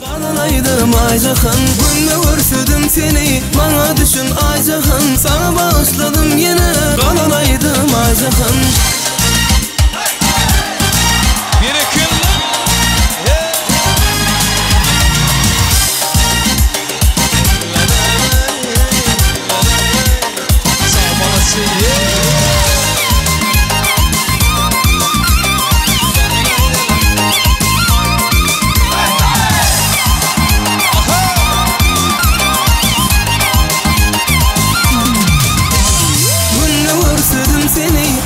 Bağlanaydım aycahan, günde görsüdüm seni. Bana düşün aycahan, sana bağışladım yine. Bağlanaydım aycahan.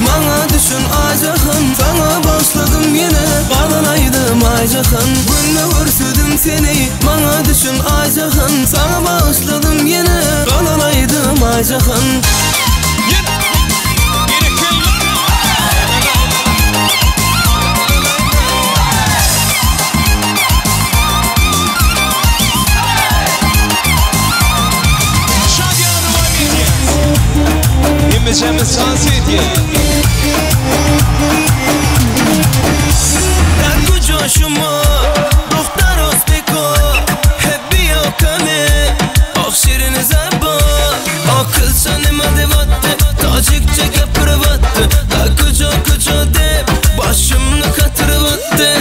Bana düşün aycahan, sana bağışladım yine. Bağlanaydım aycahan, günde görsüdüm seni. Bana düşün aycahan, sana bağışladım yine. Bağlanaydım aycahan. Będziemy sansytnie. Tak ucoşumu, ruhtar ospeko. Hep bir okane, akşirini zaba. Akıl sanıma devattı, tacikçe kapırvattı. Tak uco de, başımını katırvattı.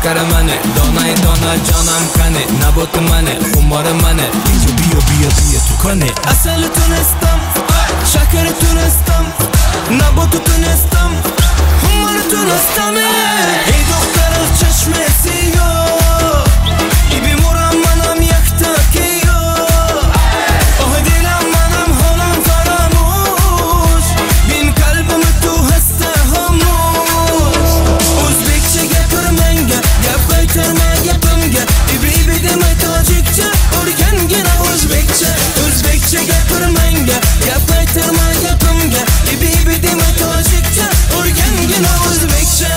karamani donay dona canam kani nabotu mani umarım mani biyo tukani asali tunestam şakeri tunestam nabotu tunestam umarım tunestam ey doktor çeşmesi yok ibi muram manam yakta ki yok oh dilam manam holam faramuş bin kalbimi tu hasta hamuş Uzbekçe gapirmanga gap qaytarma gapimga ibi demay tojikcha o'rgangina Uzbekçe gapirmanga gap qaytarma gapimga ibi demay tojikcha o'rgangina Uzbekçe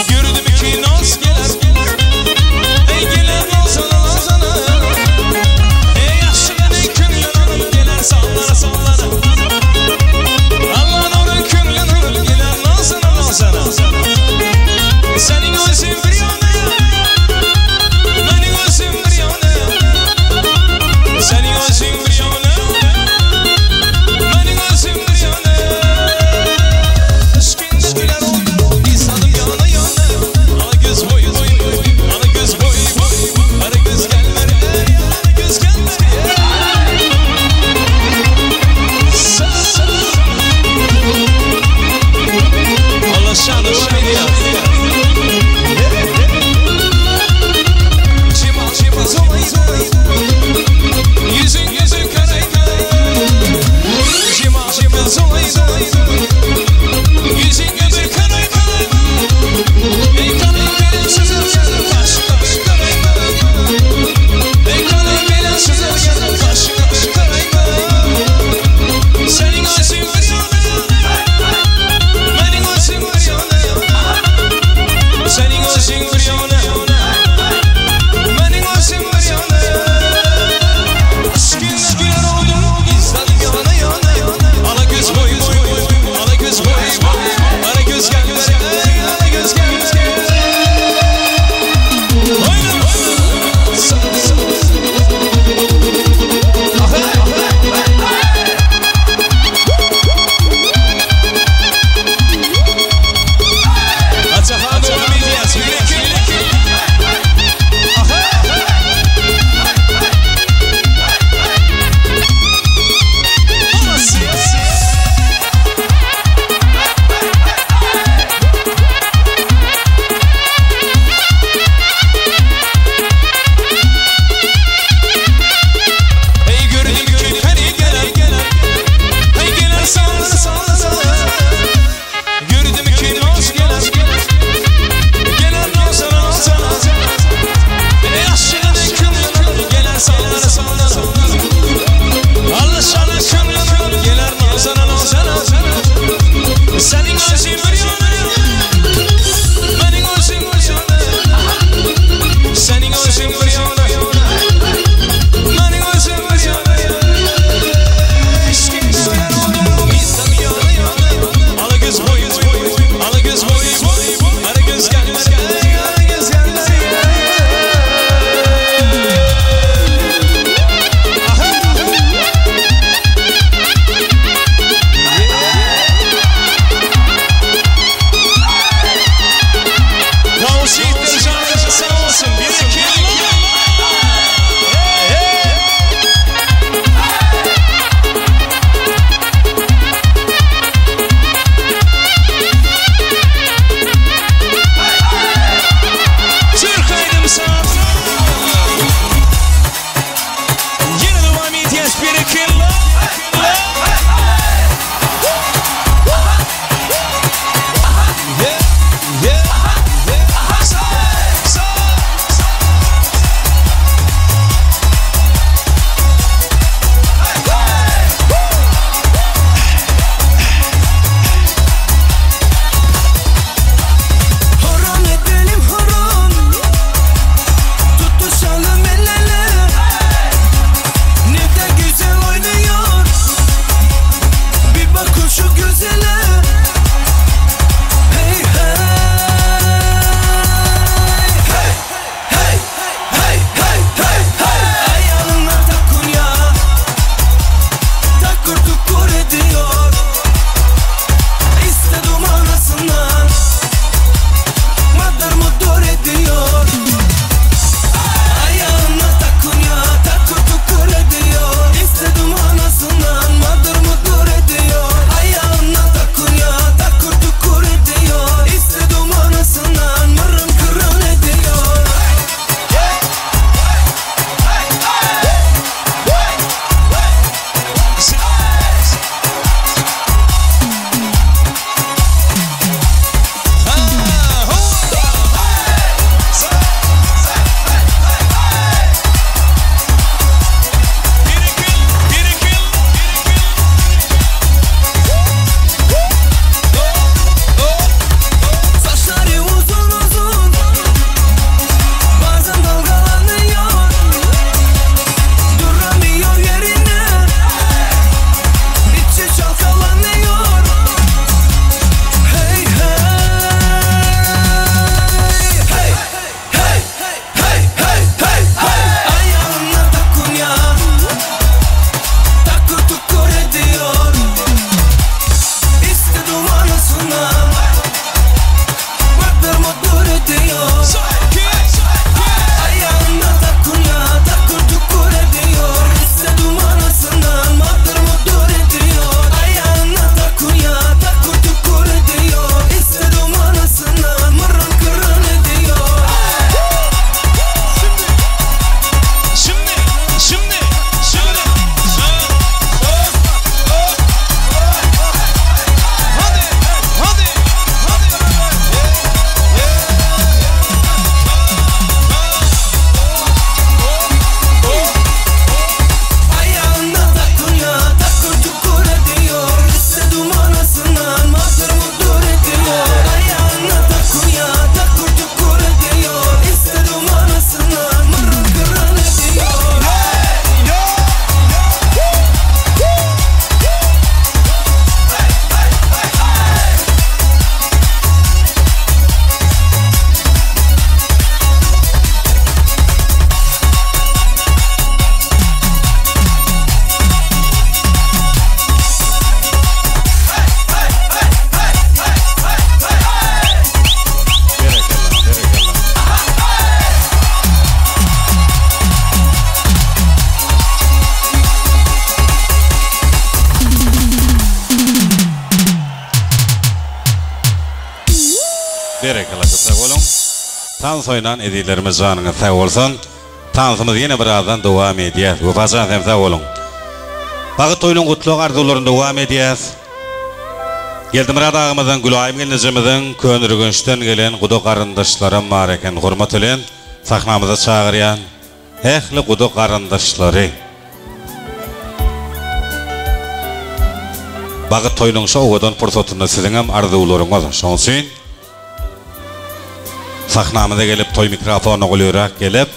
Gördüm ki naz gelir, ey gelen naz Berekala sağ olun. Tans oynan edilerimiz canına sağ olsun. Tansımız yine birazdan devam edeceğiz. Vefazan hem sağ olun. Bagıt oyunun kutluq arzularında devam edeceğiz. Geldim radağımızın, Gülayim gelinizimizin könürgünçten gelen kudu qarındaşlarım var eken hurmat elen sahnamıza çağıryan ehli kudu qarındaşları. Bagıt oyunun şoğudan fırsatında sizin hem arzularınız şonsun. Sahnamıza gelip toy mikrofonu oluyarak gelip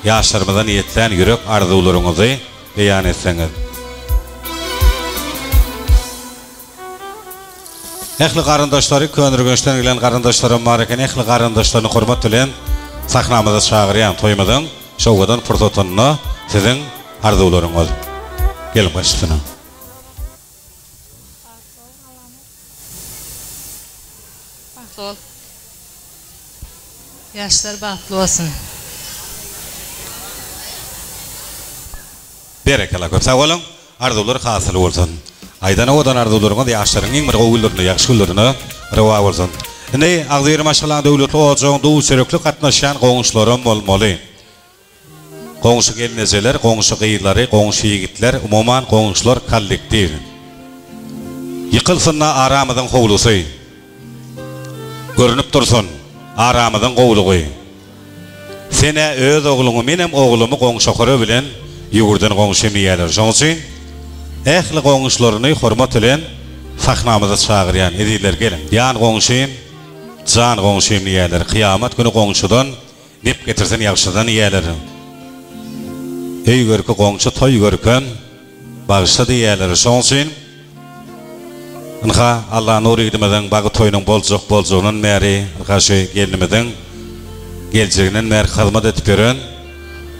yaşlarımıza niyetlen yürek arzularınızı beyan etseniz. Ehli qarindaşları könürgünçten gelen qarindaşlarım var eken ehli qarindaşlarını hurmat bilen sahnamıza çağıryan toymudun şoğudan fırsatını sizin arzularınız. Gelin başlasın. Bahtlı ol. Yaşlar bahtlı olsun. Berekala köp sağ olun. Arzular hasıl olsun. Aydan odan arzularına yaşların en bir oğullarını, yaxşılarını reva olsun. Indi Ağzıyır maşalan devletli olacağın doğu sürüklü katnaşan qoğunçlarım olmalı. Qoğunçu gelnezeler, qoğunçu qıyıları, qoğunçu yigitler, umuman qoğunçlar kollektiv. Yıkılsınna aramıdan qoğulusu. Görünüp dursun aramıdan qoğuluğu. Sene öz oğlunu, menem oğlumu qoğunçu qırı bilen yugurdan qoğunçu miyeler. Jonsun, ehli qoğunçlarını hurmat elen sahnamıza çağıryan ediler gelin. Yan qoğunçuyum, can qoğunçuyum niyeler. Kıyamet günü qoğunçudan nep getirsen yaxşıdan niyeler. Ey görkü qoğunçu toy görkün bağışta diyeler. Jonsun, Nxa Allah nur edimeden bağı toyunun bolcuğunun meri, nxa şey gelinimeden geleceğinin meri xizmat etip veren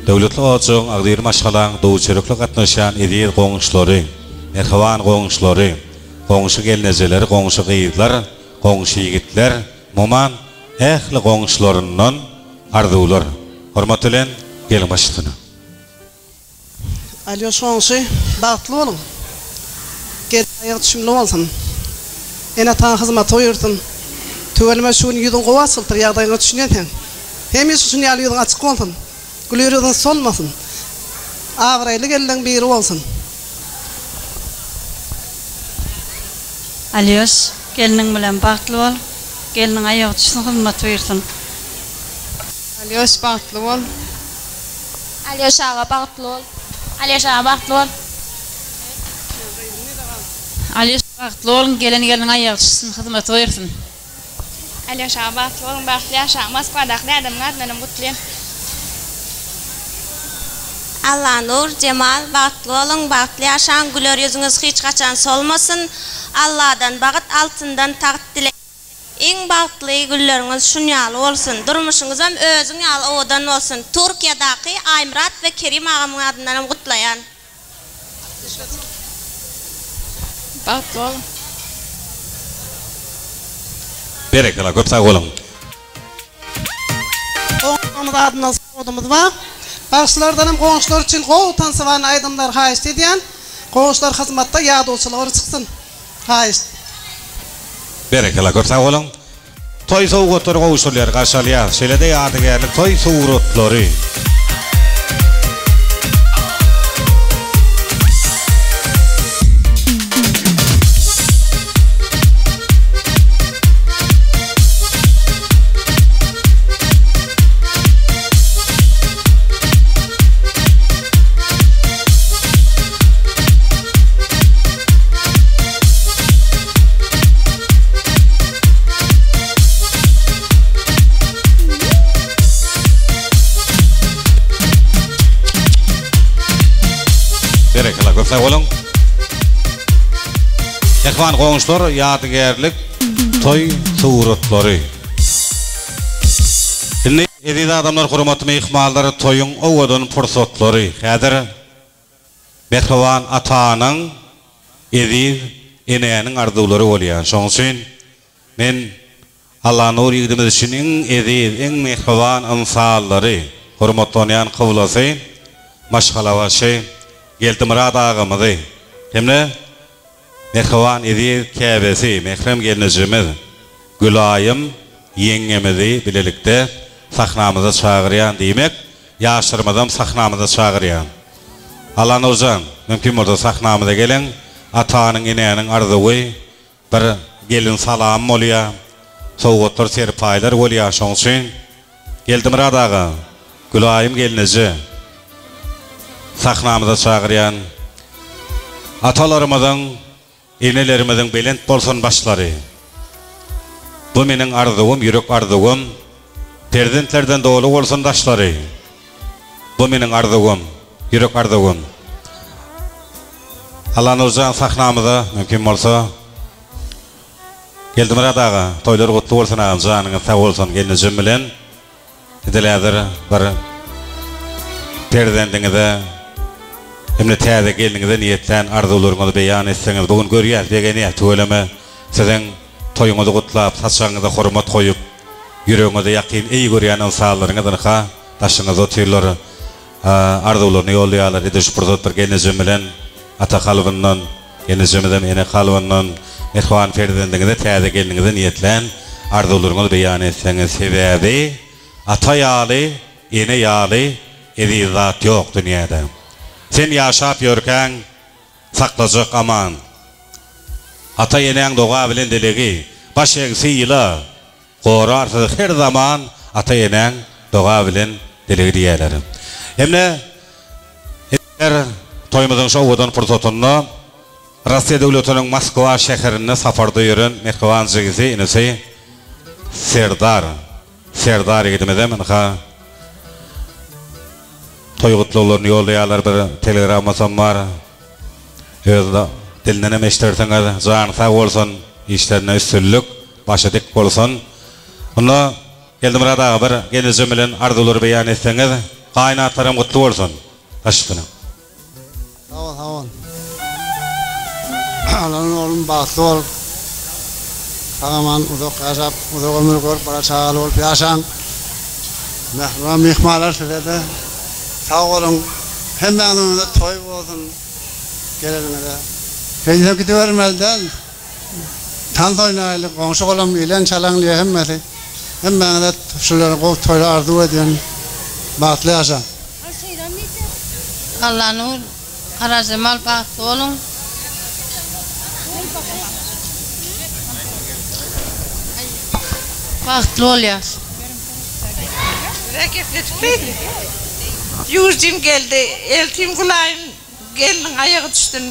devletli olacağın Ağzıyır maşalan doğu çörüklü katnaşan ediyet qoğunçları, merhavan qoğunçları, qoğunçu gelnezeleri, qoğunçu qıyıdlar, qoğunçu yigitler, muman ehli qoğunçlarının arzular. Hurmat elen gelin başlasın. Alo şonsu, bahtlı olun. Gel ayaq düşümlü olsun. Ena ta'n hizmet oyurtun. Tüvelime şuun yüzün kovasıltır yağdayına düşünüyorsun. Hem yüzün yalı yüzün açık olsun. Gülür yüzün solmasın. Ağraylı gelden biri olsun. Aliyos, gelinin bilen bahtlı ol. Gelinin ayağı düşsün hizmet oyursun. Aliyos bahtlı ol. Aliyos ağa bahtlı ol. Aliyos ağa bahtlı ol. Aliyos bahtlı olun, gelinin ayağı düşsün hizmet oyursun. Aliyos ağa bahtlı olun. Bahtlı yaşa. Moskva'daki adamlar benim kutluyum. Allah nur, Cemal, bahtlı olun, bahtlı yaşan, gülör yüzünüz hiç kaçan solmasın. Allah'dan bağıt altından taht dile. En bahtlı gülleriniz şunyalı olsun. Durmuşunuz hem özün yalı odan olsun. Türkiye'daki Aymrat ve Kerim ağamın adından kutlayan. Bahtlı ol. Berekala köp sağ olun. Qoğunumuz adından sağodumuz var. Başlardan hem qoğunçlar için qoğu tansıvan aydınlar hayış ediyen. Qoğunçlar hizmatta yağdı olçuları çıksın. Hayış. Berekala köp sağ olun. Toy soğukları qoğuşurlar qarşalaya. Şöyle de yadigarlık toy soğurutları. Berekala köp sağ olun. Ehvan qoğunçlar yadigarlık toy soğurutları. Şimdi edide adamlar hurmatımı ihmalları toyun ovadan fırsatları. Hadir Behravan atanın edid eneğinin arzuları olayan. Şonsun men Allah nur yigdimiz için en edid, en mehravan ansalları hurmatlanayan kıvlası maşgalavaşı geldim radağımızı. Hem mehravan edid kâbesi, mehrem gelinizimiz Gülayim yengemizi bilelikde sahnamıza çağıryan demek, yaşırmadan sahnamıza çağıryan. Alan Ozan, mümkün burada sahnamıza gelen, atanın ineğinin arzuğu, bir gelin salam oluyor, soğutlar serpaylar oluyor şonsun. Geldim radağa, Gülayım gelinizi, sahnamıza çağıryan, atalarımızın, inelerimizin belent bolsun başları. Bu menin arzuğum, yürek arzuğum, Perdentlerden dolu olsun taşları. Bu menin arzuğum, yürek arzuğum. Allah'ın uzağın sahnamıza mümkün olsa geldim radağa, toylar kutlu olsun ağam, canınız sağ olsun, gelinizim bilen ediledir bir perdentinize hem de təze gelinize niyetten arzularınızı beyan etseniz bugün görüyoruz, begeni tuğulama sizin toyunuzu kutlap, saçlarınıza hurmat koyup yüreğinize yakin iyi görüyen sağlarınızı taşınız o tüyleri arzularını yollayalar ediş fırsatlar gelinizim bilen ata kalbından gelinizimizden ene kalbından Erhan Ferdendinize təze gelinize niyetlen arzularınızı beyan etseniz sebebi ata yağlı, ene yağlı edi zat yok dünyada. Sen yaşap yörken saklacak aman. Ata enen doğa bilen dilegi baş egsi yıla qorarsız her zaman ata enen doğa bilen dilegi diyelim. Hemne toymuzun şovudan fırsatını Rusya devletinin Moskva şehirine safarda yürün Merkvan jigisi inisi Serdar gidimede menha toygutlularını yollayalar bir telegram var. Özde dilinden eşitertiniz, can sağ olsun, işlerine üstünlük, başı dik olsun. Bunu geldim radağa bir gelinizim bilen arzuları beyan etseniz, kaynatlarım kutlu olsun. Taşıtını. Sağ ol. Allah'ın oğlum bağlı ol. Ağaman uzak yaşap, uzak ömür gör, para çağal ol, yaşan. Mihmalar size de. Sağ olun, hem benim de toy olsun gelelim de. Kendine gidiyorum elden. Tan toynaylı, komşu oğlum ilen çalan diye hemmeti. Hem benim de şunları koy toyla arzu ediyorum. Bağlı yaşam. Allah nur, arazimal bahtlı olun. Bahtlı ol yaz. Yüzüm geldi, eltim Gülayım gelinin ayağı düştün.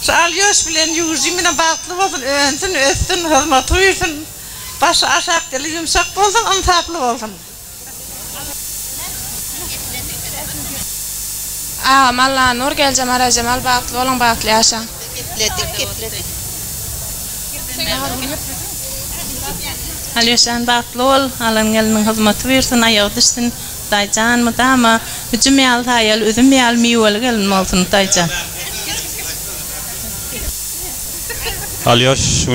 Alıyoruz bilen yüzümüne bahtlı oldun, öntün, öttün, hızmat uyursun. Başı aşağı deli yumuşak oldun, antaplı oldun. Ağam Allah nur gel Cemal Cemal bahtlı olun bahtlı yaşa. Alıyorsan bahtlı ol, Allah'ın gelinin hızmatı uyursun, ayağı düştün. Daycan mı dama, bütün meyal hayal, özüm meyal miyuvalı gelin olsun daycan. Alyosh,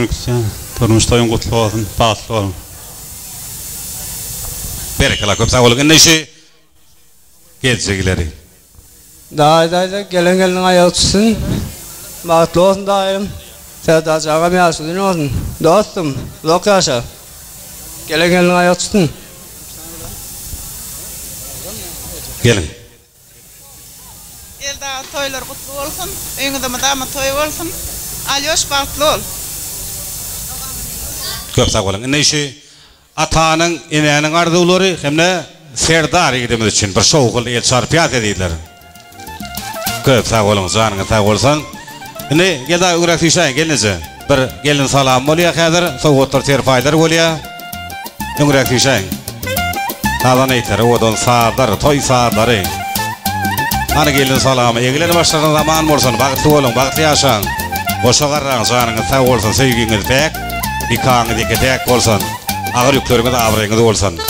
turmuş toyun kutlu olsun, bahtlı olun. Berekala köp sağ olun. Enne işi gezecekleri. Daha gelen ayağı tutsun, bahtlı olsun dayım. Sevdacağa meyasudun olsun, dostum, lok yaşa. Gelen ayağı tutsun. Gelin. Elda toylar kutlu olsun, öňüňizde madama toy olsun. Alyoş bahtlı ol. Köp sağ olun. Enne işi atanın, ineğinin arzuları hem de Serdar gidimiz için bir şoğul el çarpiyat ediydiler. Köp sağ olun, canınız sağ olsun. Enne gelda uğrak tüşayın, gelinize. Bir gelin salam oluyor hazır, soğutlar terpaylar oluyor. Uğrak tüşayın. Tadan eyter, odan sağlar, toy sağları. Hani gelin salamı, eğilen başlarına zaman olsun, bağıtlı olun, bağıtlı yaşan. Boşa qarran, canınız sağ olsun, sevginiz pek, nikahınız iki tek olsun, ağır yükleriniz ağırınız olsun.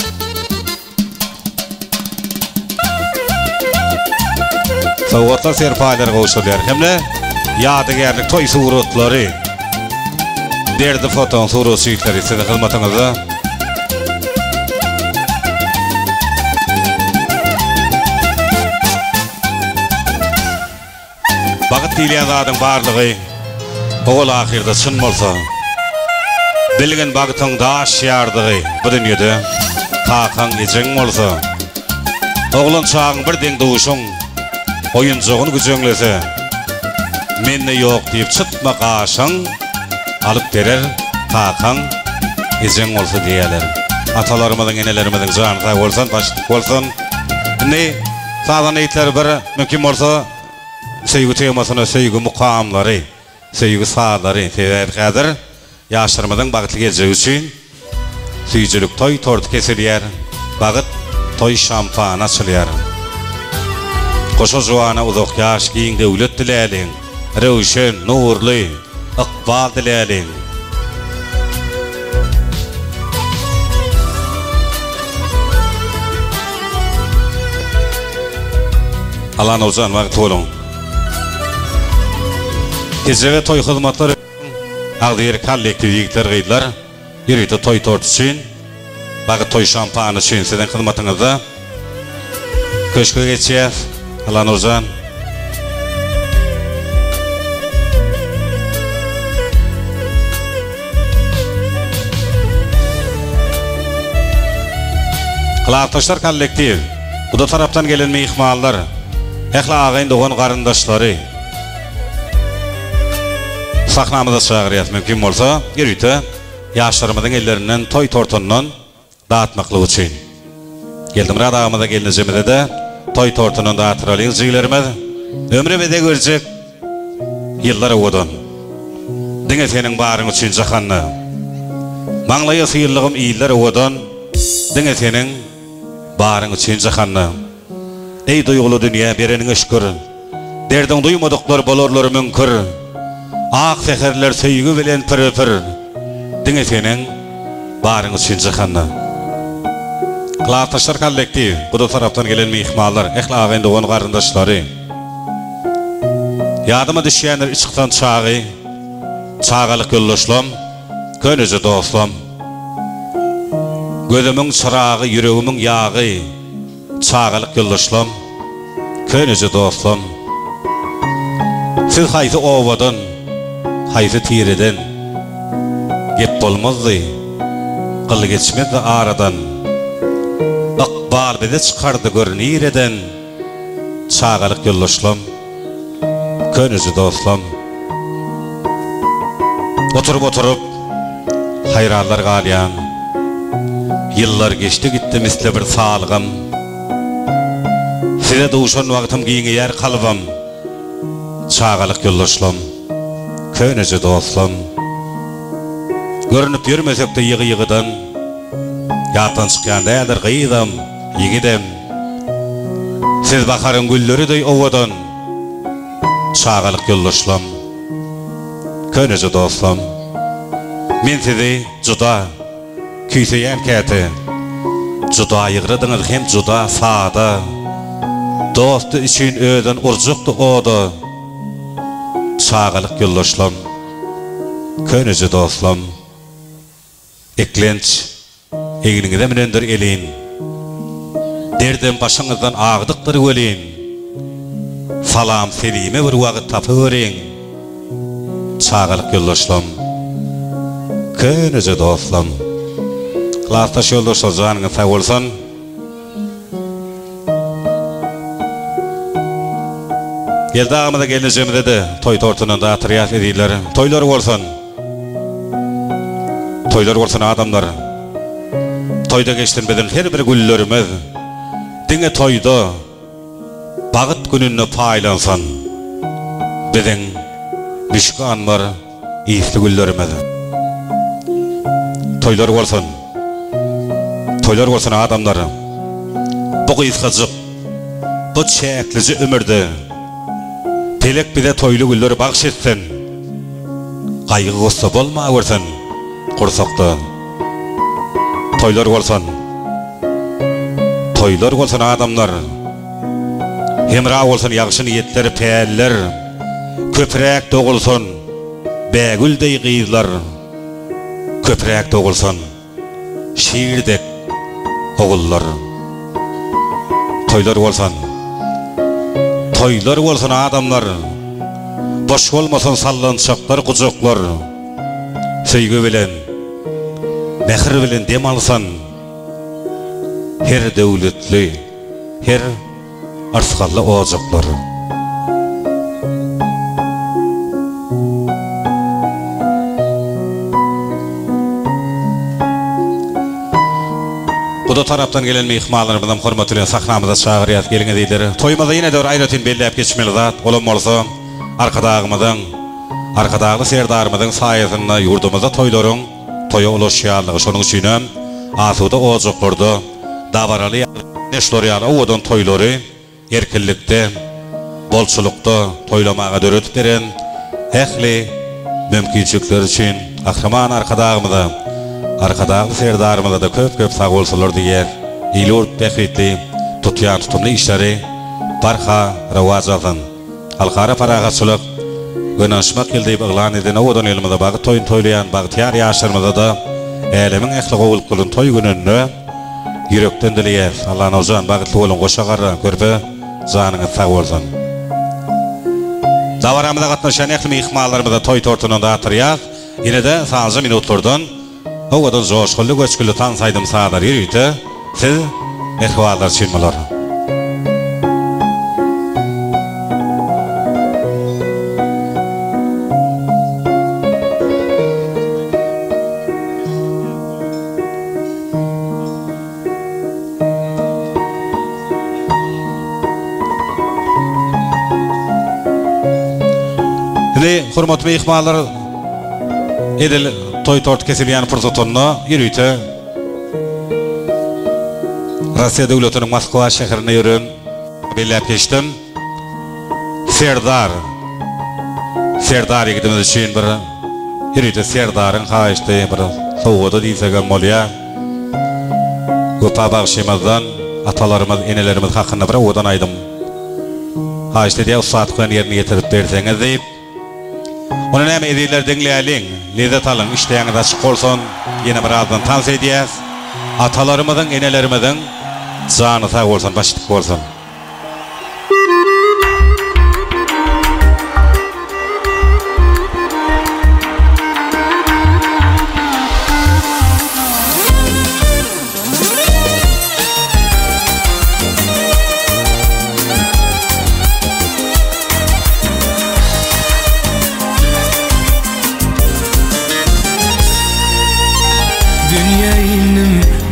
Soğutlar serpaylar koşuluyor, hem de yadigarlık toy surutları, derdi foton surut süyükleri sizin hizmetinize. Bakıt dileyen adın barlığı oğul ahirde çın bolsa Bilgen bagıtın daş yardığı bu dünyada takan ecen olsa oğlun çağın birden doğuşun oyuncuğun gücünlese menne yok deyip çıtma qaşın alıp verer takan ecen olsa diyeler. Atalarımızın, enelerimizin canı sağ olsun, başlık olsun. Ne sağdan eğitler bir mümkün olsa sevgi temasına sevgi mukamları, sevgi sağları sebep kadar yaşlarımızın bağıtlı geleceği için suyuculuk toy tortu kesiliyer, bağıt toy şampan açılıyor. Koşu zuana uzak yaş giyin devlet dileyelim, revşen, nurlu, ıkbal dileyelim. Allah'ın ozan vakit olun. Gecege toy hizmetleri Ağdayır kollektivlikler gıydılar. Yürüyde toy tortu için, bağıt toy şampanı için sizin hizmetinizde köşke geçeceğiz. Allah'ın ozan. Arkadaşlar kollektiv. Bu da taraftan gelen mihmallar. Ehli ağayın doğan qarındaşları. Sahnamıza çağırıyat mümkün olsa, yürüyte yaşlarımızın ellerinden toy tortundan dağıtmaklığı için. Geldim radağımıza gelineceğimizde de toy tortundan dağıtıralıyız zeylerimiz. Ömrümüzde görecek yıllar oğudun. Dine senin barın için cahanlı. Manlaya sıyırlığım iyiller oğudun. Dine senin barın için cahanlı. Ey duygulu dünya berenin ışkır. Derdin duymadıklar bolorları münkür. Ağ seherler sevgi bilen pır. Dine senin barın için cahanlı. Arkadaşlar kollektiv, bu da taraftan gelen mihmallar, ehli ağayın doğan qarındaşları. Yadıma düşenler içiktan çağı, çağalık yollaşlam, könüzü dostlam. Gözümün çırağı, yüreğimin yağı, çağalık yollaşlam, könüzü dostlam. Siz haysi ovadan, haysi tiriden, gep olmazdı, kılı geçmedi aradan. Akbal bize çıkardı görünür eden, çağalık yollaşlam, könüzü dostlam. Oturup hayranlar galiyan. Yıllar geçti gitti misli bir sağlığım. Size doğuşan vaktim giyini yer kalbim. Çağalık yollaşlam, könüzü dostlam. Görünüp yürümesek de yığı-yığıdan, yatan çıkan değerdir gıydım, yigidim. Siz bakarın gülleri dey ovadan, çağalık yollaşlam, könüzü dostlam. Men sizi juda küyseyen keti, juda yığırdınız hem juda sağda. Dostu için öden urcuktu oda, çağalık yollaşlam, könüzü dostlam. Eklenç, eğinizde minendir elin. Derden başınızdan ağdıktır ölin. Salam selime bir vakit tapıverin. Çağalık yollaşlam, könüzü dostlam. Klastaş yoldaşlar canınız sağ olsun. Geldi ağımıza gelineceğimizde de toy tortunun dağıtırıyat ediyler. Toylar olsun. Toylar olsun adamlar. Toyda geçtin bedin her bir güllerimiz. Dine toyda bağıt gününü paylansan. Bedin müşkan var iyisli güllerimiz. Toylar olsun. Toylar olsun adamlar. Bu kıyıskacık, bu çeklici ömürde pelek bize toylu gülleri bahşetsin. Kaygı kosta bolma versin kursakta. Toylar olsun. Toylar olsun adamlar. Hemra olsun yakışın yetleri peyeller. Köprek doğulsun begül dey kıyızlar. Köprek doğulsun şiirdek oğullar. Toylar olsun. Toylar olsun adamlar. Boş olmasın sallançaklar kucaklar. Sevgi bilen mehir bilen dem alsan her döwletli, her arsgally ojaqlar. Bu da tarapdan gelen mehmanlarımızdan hormatly sahnamyza çağırýar gelin edýler. Toýmada ýene de bir aýratyn belläp geçmeli zat. Olam bolsa arkadagly serdarymyzyň saýasynda ýurdumyzda toýlaryň toýa ulaşýarlygy şonuň üçin asuda ojaqlarda dabaraly neşlorýar owadan toýlary erkinlikde, bolçulukda toýlamaga döretip beren ähli mümkinçilikler üçin ahraman arkadagy serdarymyza da köp sag bolsalar diýer. Ýylyrt behretli tutýan tutumly işleri barha rawaj aldan. Halkara paragatçylyk gönanşmak geldi baglan eden owadan elmede bagy toýlayan bagtyar ýaşlarymyza da elemiň ähli gowul kılyn toy gününde yürekden dileýär. Allah nozan bagtly bolun goşagara körpe janyňyz sag bolsun. Dawaramyza gatnaşan ähli mehmanlarymyza toy tortununda atyrýar. Ýene de sanjy minutlardan owadan joşgully göçküli tansaýdym saýdar ýürüýte. Siz ehwalar çynmalar. Hormatly mehmanlar, edil toy tort kesilýän fursatyny ýürüýte. Russiýa döwletiniň Moskwa şäherine ýörün belläp geçdim. Serdar ýigitimiz üçin bir ýürüýte serdaryň haýyşdy bir sowgada diýsegem bolýar. Gopa bagşymazdan atalarymyz, enelerimiz hakynda bir owadan aýdym. Haýyşdy diýip usatlygyny ýerine ýetirip berseňiz diýip onu näme edýärler diňleýäliň, lezzet alyň, işleýäňiz açyk bolsun, ýene bir azdan tans edýäs. Atalarymyzyň, enelerimiziň jany sag bolsun, başlyk bolsun.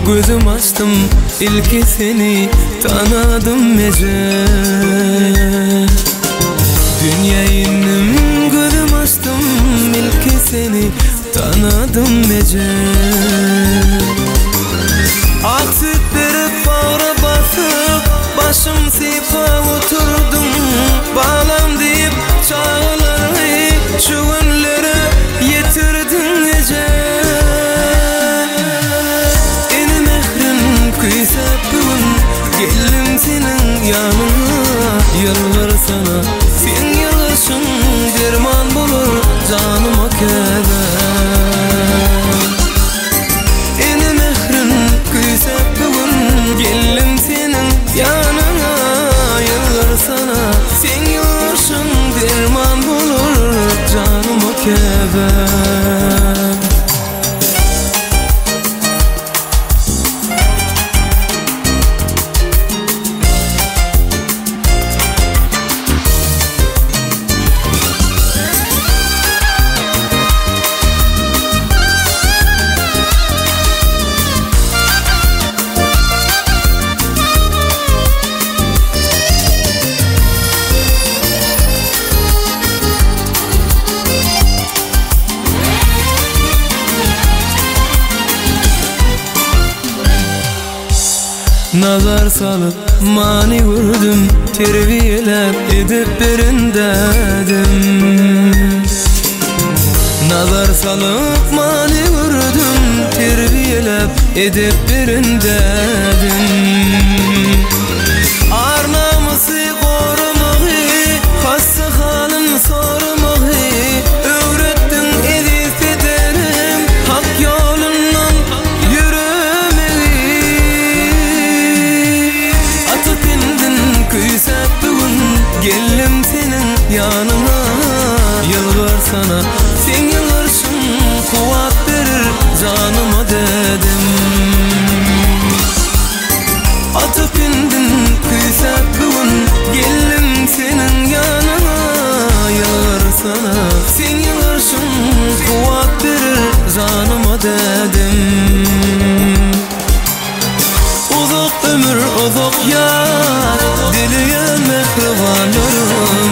Gözüm açtım, ilki seni tanıdım mece. Dünya inim, gözüm açtım, ilki seni tanıdım mece. Ak süt verip bağra basıp, başım sipa oturdum. Bağlam deyip çağları, şu günleri yetirdin mece. Geldim senin yanına, yıllar sana. Sen yılışın derman bulur canıma keder. Eni mehrin küysep bugün, geldim senin yanına, yıllar sana. Sen yılışın derman bulur canıma keder. Nazar salıp mani vurdum, terbiyelep edip berin dedim. Nazar salıp mani vurdum, terbiyelep edip berin dedim. Arnamızı korumağı, hassa halın sormağı öğrettin edip ederim, hak yolundan küysep bugün, geldim senin yanına, yıllar sana. Sen yıllarşın kuvat verir canıma der. sana. Senin arşın kuvat verir canıma dedim. Uzak ömür uzak yar, diliye mehribanlarım.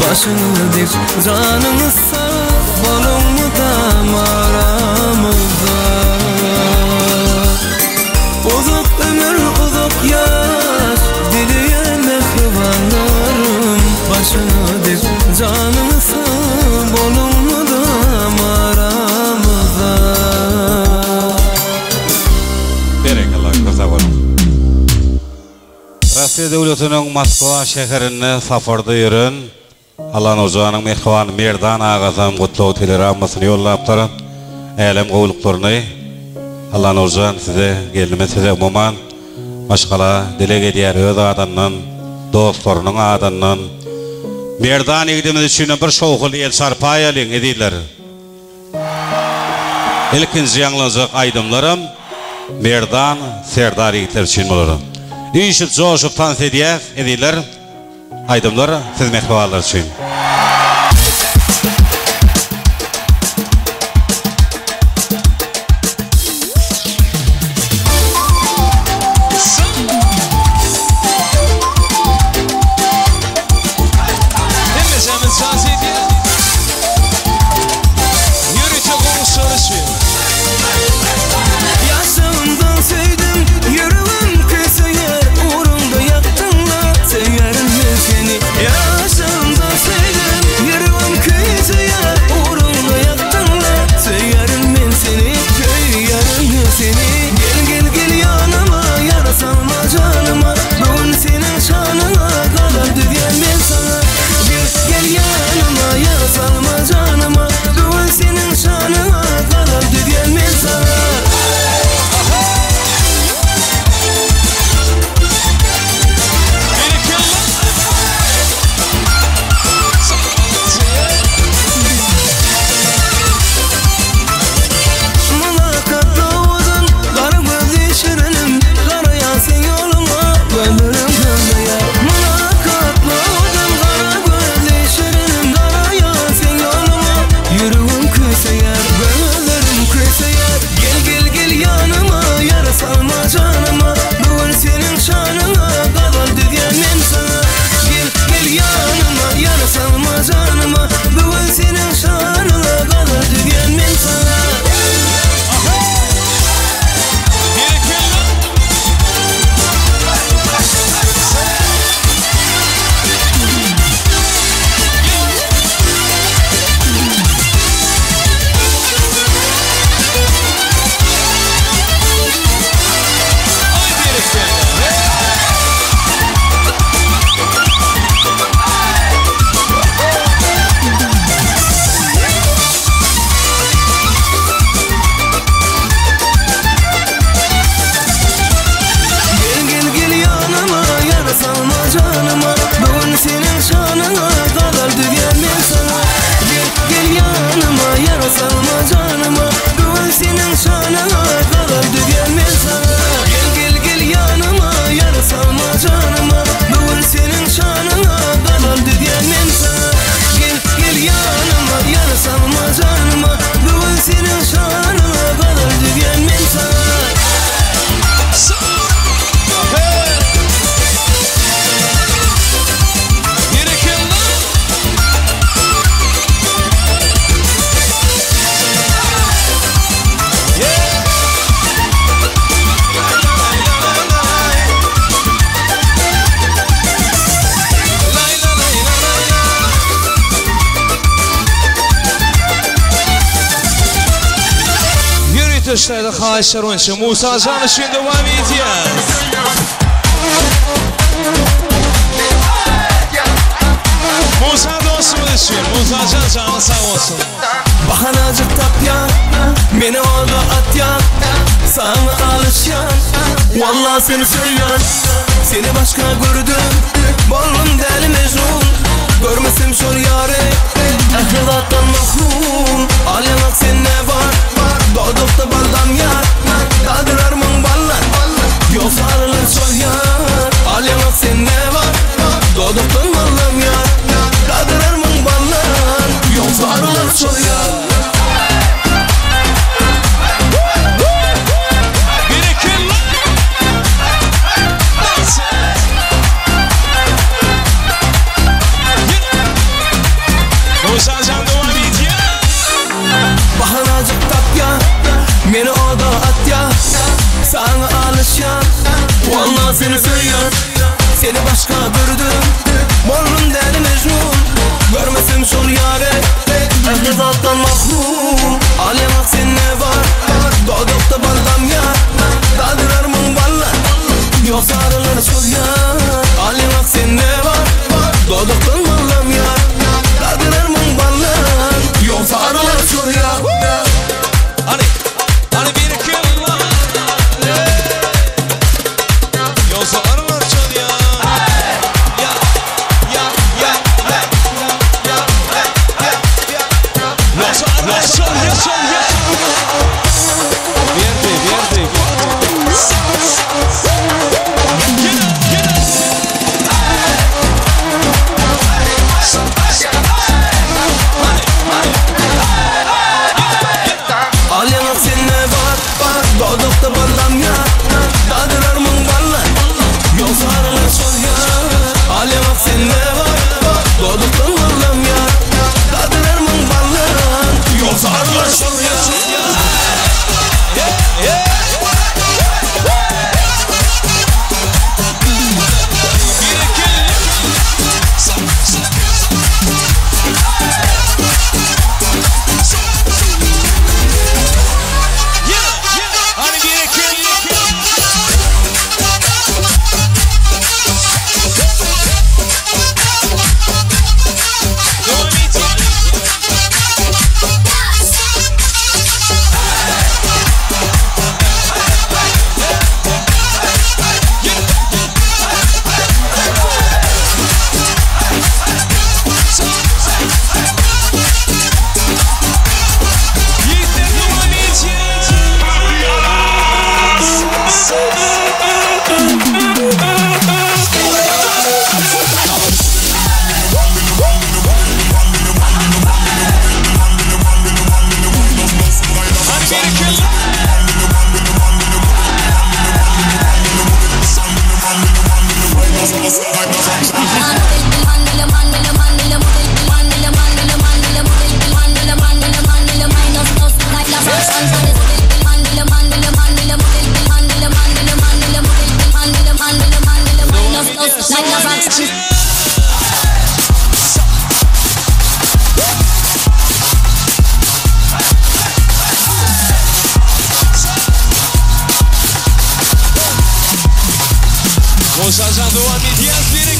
Başını dik canını sağ, balımı da aramızda. Uzak ömür uzak yar, diliye mehribanlarım. Başını dik canını sağ, balımı da aramızda. Berekallah kazanalım. Rusya devletinin Moskva şehirine safarda yürün. Allah'ın ocağının mehribanı Merdan ağazam kutlu telegrammasını yollaptır. Elem kovuluklarını Allah'ın ocağın size gelime size umuman başkala dilek ediyer öz adamının dostlarının adamının Merdan egdimiz için bir şoğul el sarpayalın ediler. İlkinci yanılacak aydımlarım Merdan Serdar yiğitler için olur. İşit coşup dans ediler aydımlar siz mehribanlar için. Arkadaşlar xahişler onun için Musa Can için devam edeceğiz. Musa dostumuz için Musa Can canı sağ olsun. Bahanacık tap ya, beni orada at ya. Sana alışan, vallahi seni söyleyen. Seni başka gördüm, bollum deli mecnun. Görmesem şol yâre, ehlidattan mahrum. Alemak sen ne var, doğdukta baldan yar. Kadırar mın ballar, yoksa arılır şol yar. Alemak sen ne var, doğduktan baldan yar. Kadırar mın ballar, dünya seni söyler. Seni başka gördüm, boynum deli mecnun. Görmesem şol yare, ehli zattan mahrum. Alemak sen ne var, doğdukta balgam ya. Dadırar mın ballar, yoksa arılar şol ya. Alemak sen ne var, doğdukta balgam ya. Dadırar mın ballar, yoksa arılar şol ya. Hani bir kılla yoksa arılar çal ya. Doğdukta ballam ya, dadırar mın ballar, yoksa arılar şol ya. Alemak sen ne var, doğdukta ballam ya, dadırar mın ballar, yoksa arılar şol ya. Moçajando a mídia espiritual.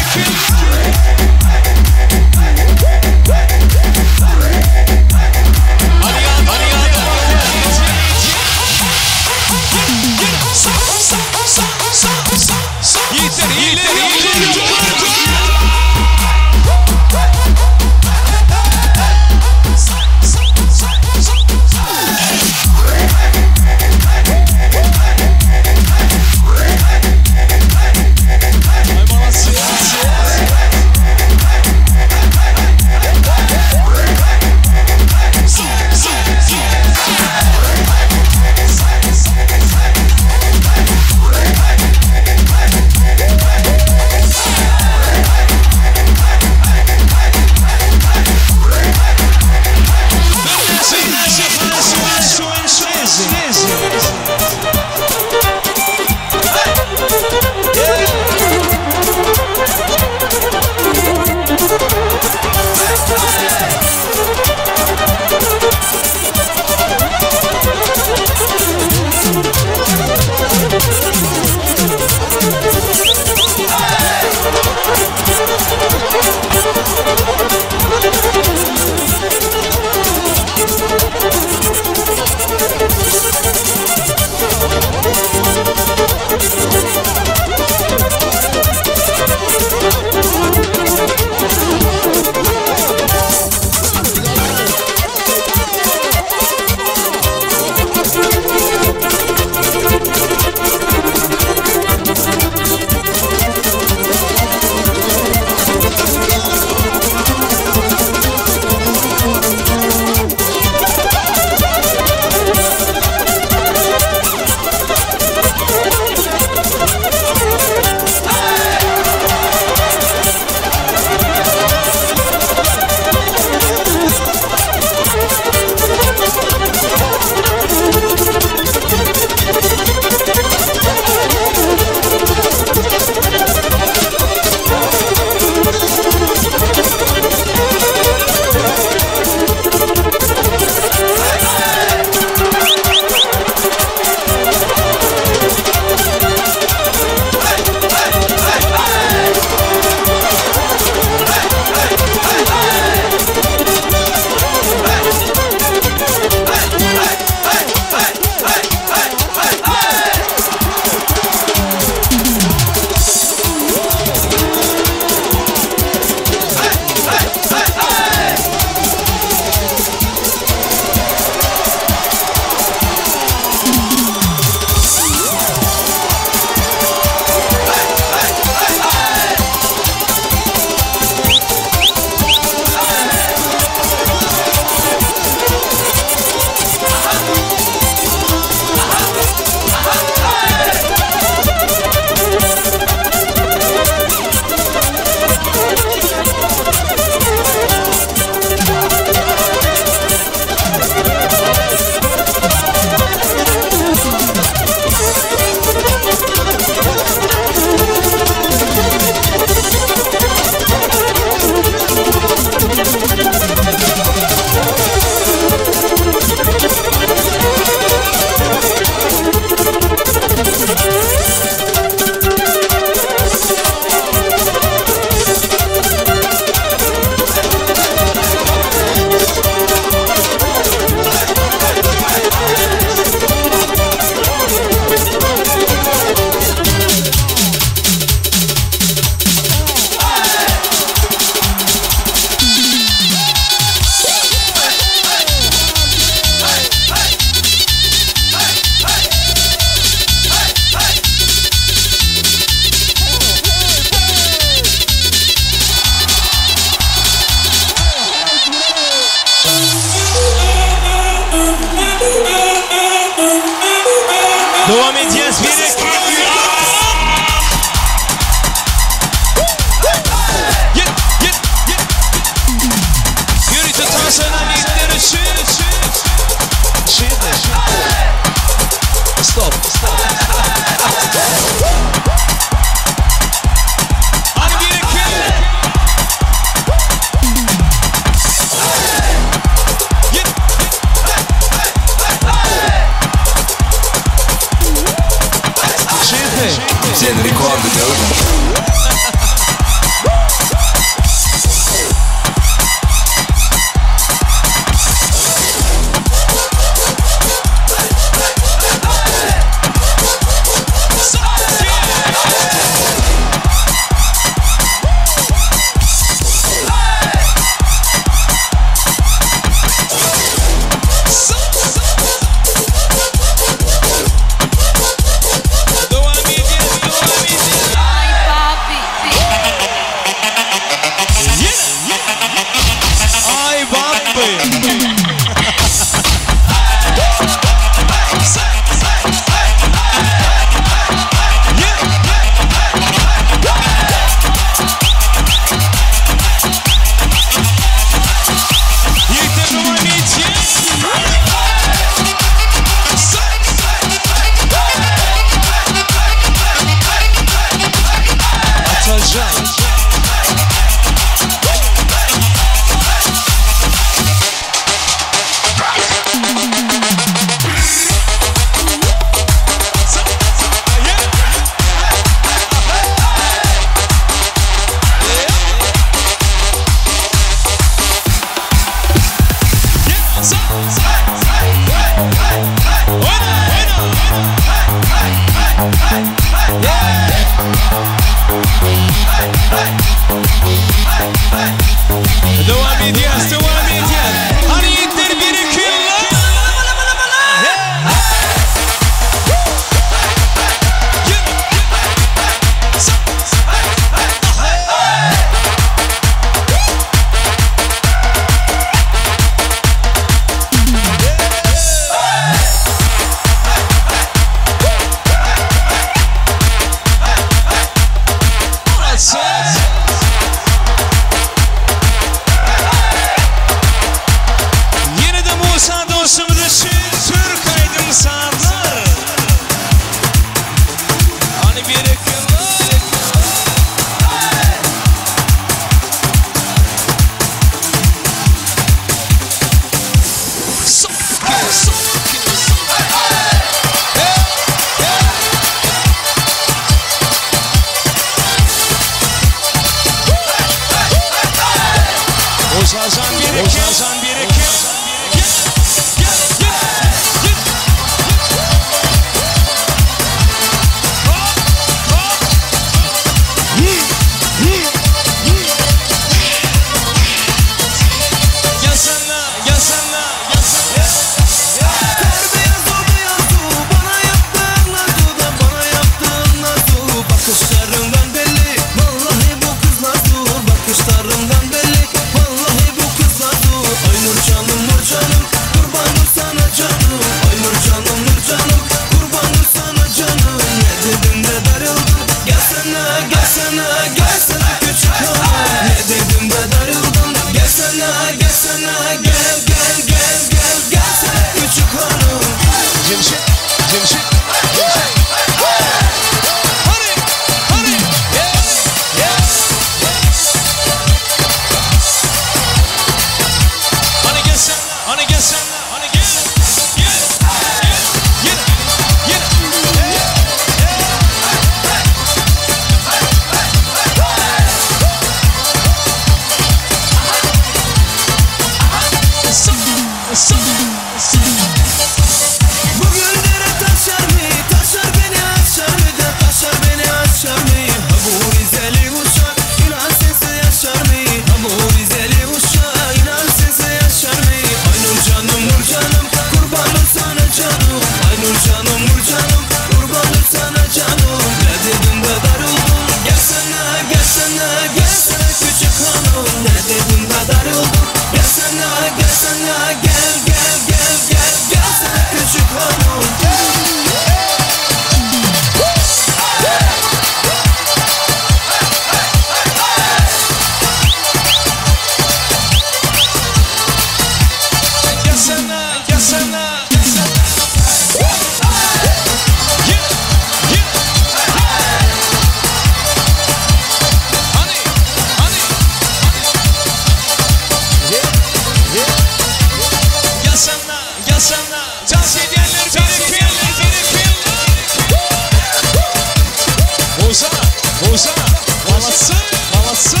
Молодцы, молодцы.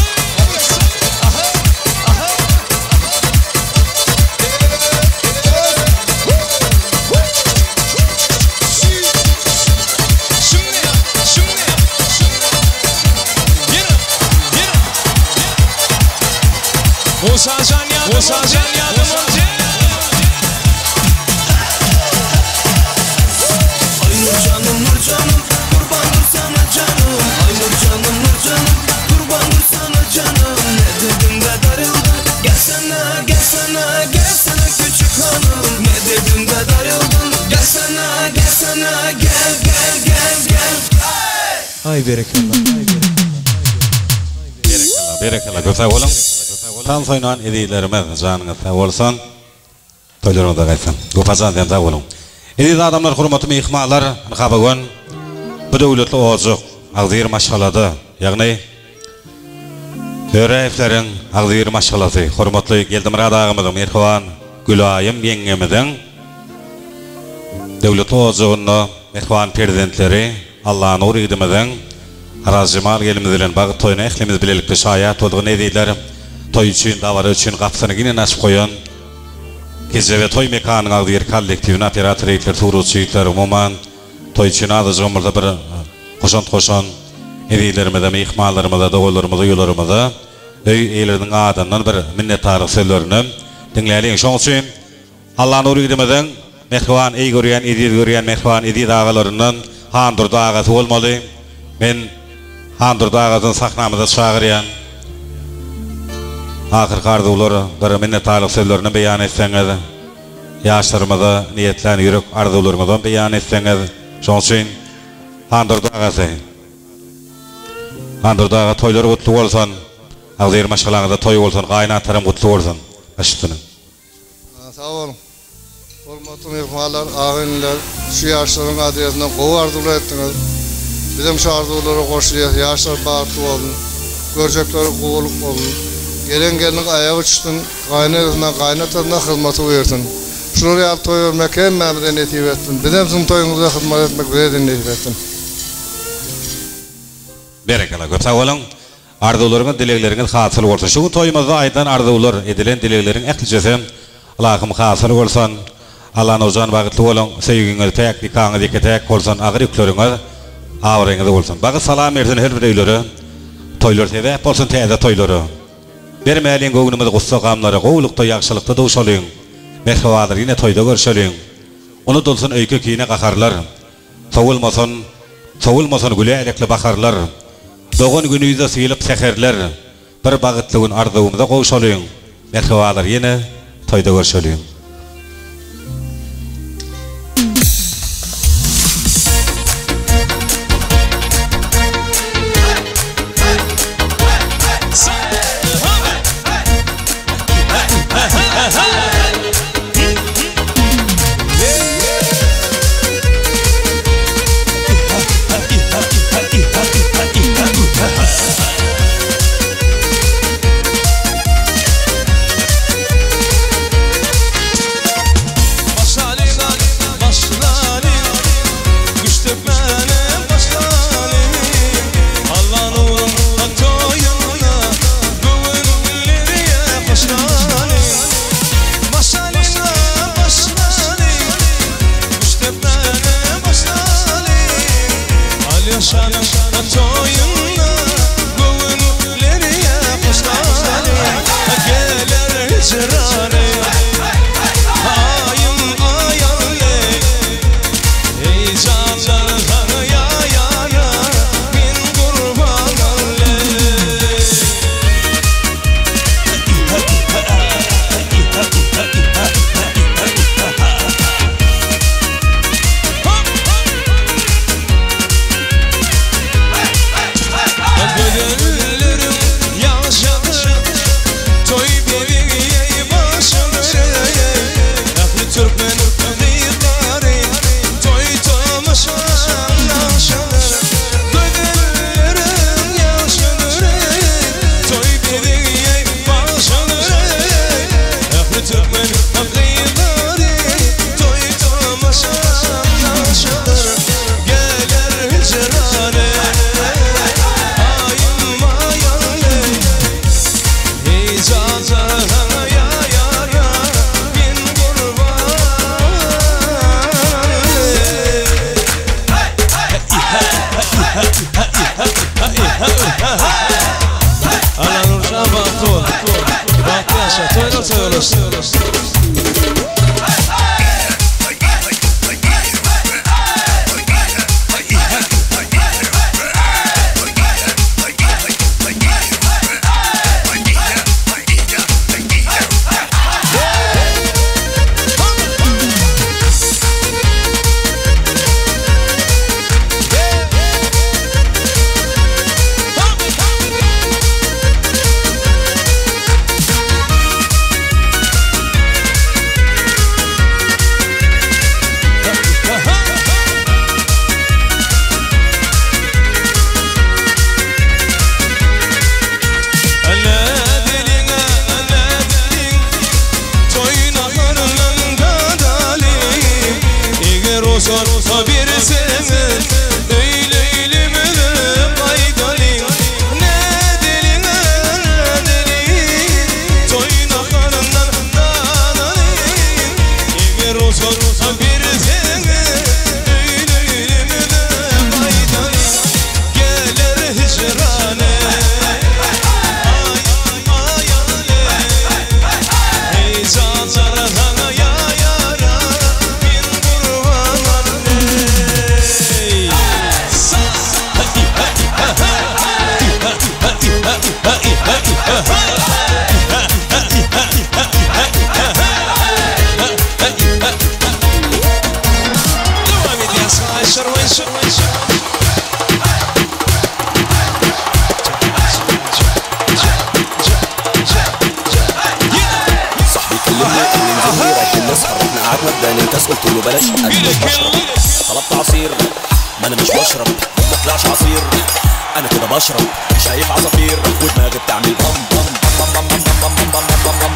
Ага, ага. Musacan yardım oldu. Ay nur canım, kurbandır sana canım. Ay nur canım, kurbandır sana canım. Ne dedim de darıldı, gelsene küçük hanım. Ne dedim de darıldın, gelsene, gel. Ay berekallah. Berekallah. Götür oğlum. Tan soynan edilerimiz canınızda olsun. Toylarına da qaytsan. Gopazan den da olun. Ediz adamlar hurmatly mehmanlar, qabagon bu döwletli ozuq Agdyr maşgalady, ýagny Öreýefleriň Agdyr maşgalady, hurmatly Geldimrad agymyň merhaban Gülaýym ýeňemizin döwletli ozugyny merhaban prezidentleri Allah nur edimizin Arazjamal gelimiz bilen bagyt toýuna ehlimiz bilelikde şaýat boldygyny ediler. Toy üçün, davara üçün qapsyny gine nasip koyan Geze ve toy mekanın Agdyr kollektivini operator eytler, turuçylar, umuman toy üçün adyjymyzda bir koşan edilerimize, mehmanlarymyza, dogalarymyza, ýolarymyza öý eýleriniň adamdan bir minnetdarlyk sözlerini dinleýän. Şoň üçin Allah nur edimizin mehriban ey görýän, edir görýän mehriban edi dağalarynyň handur dağasy bolmaly. Men handur dağasyny sahnamyza çagyrýan ahir arzuwlary bir minnetdarlyk sözlerini beýan etseňiz, ýaşlarymyza niýetlen ýürek arzuwlaryňyzy beýan etseňiz, şoň üçin Handur dağa toýlary gutly bolsun, Agdyr maşgalaňyzda toý bolsun, gaýnatarym gutly bolsun. Aşdyny. Sağ olun. Hormatly mehmanlar, agynlar, şu ýaşlaryň adresyna gowy arzuwlar etdiňiz. Bizim şu arzuwlara goşulýar, ýaşlar bagtly bolsun, görjekleri gowulyk bolsun. Gelin ayağı uçtun, qaynatarına hizmeti versin. Şunu yap toy vermek hem memnun etip ettin. Bizim sizin toyunuza hizmet etmek bize dinleyip ettin. Berekallah. Sağ olun. Arzuwlaryňyz, dilekleriniz hasyl bolsun. Şu toýumyzda aýdan arzuwlar edilen dilekleriň ählijesi Allahym hasyl bolsun. Allah'ın ozan bagtly bolun, seýgiňiz täk, nikaňyz ýeketäk bolsun, agyr ýükleriňiz awryňyz bolsun. Bagy salam bersin her bir öýlere. Toýlar täze bolsun, täze toýlary. Bermeýän göwnümizi gussa gamlara, gowlukda, ýagşylykda dowşalyň. Merhabalar ýine toýda görşeliň. Onu dolsun öýke kine gaharlar. Sowulmasan güleýekli baharlar. Dogan günüýde sylyp seherler. Bir bagtlygyň arzuwymyza gowşalyň. Merhabalar ýine toýda görşeliň. وداني الكاس قلت له بلاش انا مش بشرب طلبت عصير ما انا مش بشرب ما طلعش عصير انا كده بشرب شايف عصافير ودماغي بتعمل بام بام بام بام بام بام بام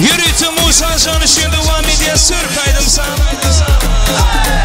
Yürütün Musa Can'ı şimdi devam ediyor. Sür kaydım sana.